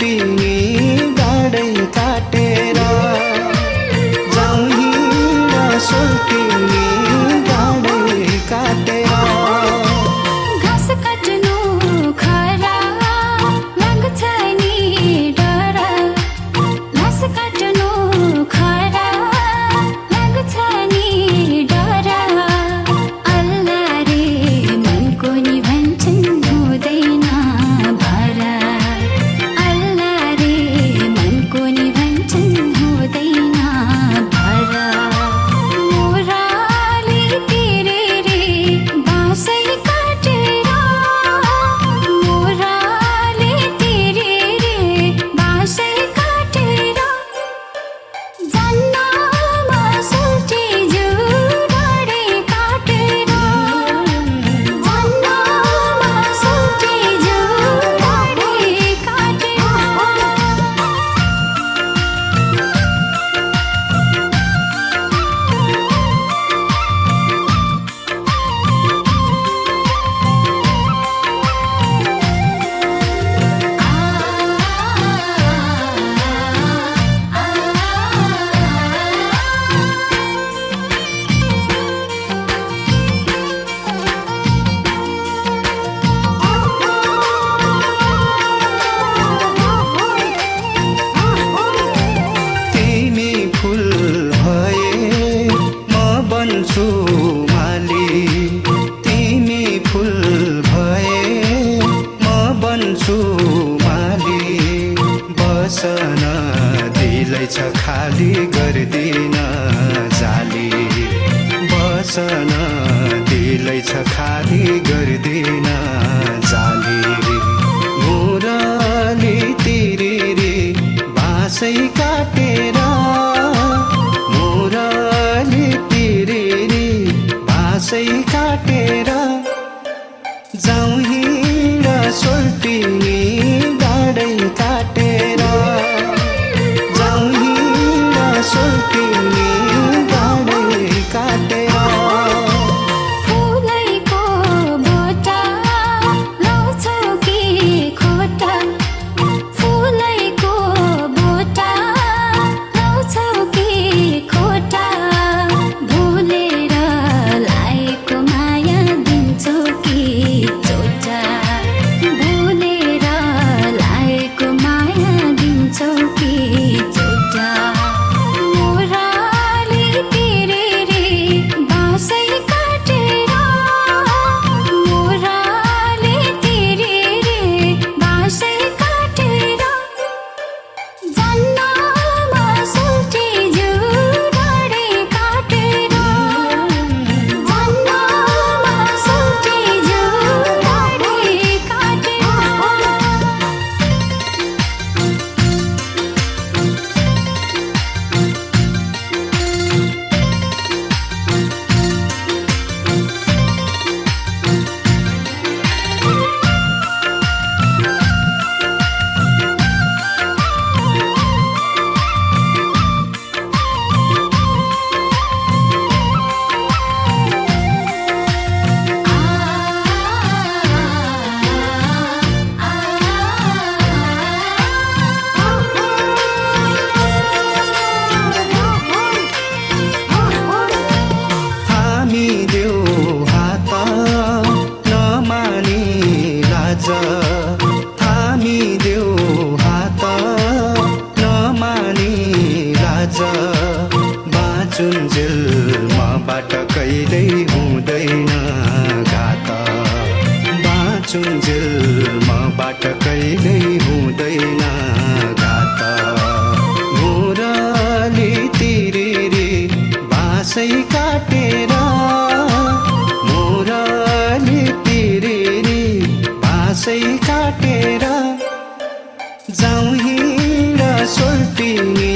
सोल्टिनी डाँडै काटेर जाउँ हिँड सोल्टिनी डाँडै काटेर घाँस काट्नु खरा लाग्छ नि डर घाँस काट्नु खरा लाग्छ नि डर अल्लाह रे मनको नि भन्छन् हुँदैन भरा अल्लाह रे मनको नि भन्छन् हुँदैन भरा मोराले तेरे रे बाँसै काटेर मोराले तेरे रे बाँसै काटेर जन्नमा सोल्टी जुडाडै काटेर जन्नमा सोल्टी जुडाडै काटेर तिमी फुल भए म बन्छु माली तिमी फुल भए म बन्छु माली बसन दिलैछ खाली गर्दिन जाली बसन दिलैछ खाली गर्दिन जाली मुरली तिरिरी बाँसै काटेर मुरली तिरिरी बाँसै काटेर जाउँ हिँड सोल्टिनी डाँडै काटेर जाउँ हिँड सोल्टिनी डाँडै काटेर फुलैको बोटा लाउँछौ कि खोटा फुलैको बोटा लाउँछौ कि खोटा भुलेर लाएको माया दिन्छौ कि चोटा भुलेर लाएको माया दिन्छौ कि चोटा मोराले तेरे रे बाँसै काटेर मोराले तेरे रे बाँसै काटेर जन्नमा सोल्टी जुडाडै काटेर जन्नमा सोल्टी जुडाडै काटेर हामी देऊ हात नमानी लाज हामी देऊ हात नमानी लाज बाँचुन्जेल मबाट कहिल्यै हुँदैन घात बाँचुन्जेल मबाट कहिल्यै हुँदैन घात मुरली तिरिरी बाँसै काटेर मुरली तिरिरी बाँसै काटेर जाउँ हिँड सोल्टिनी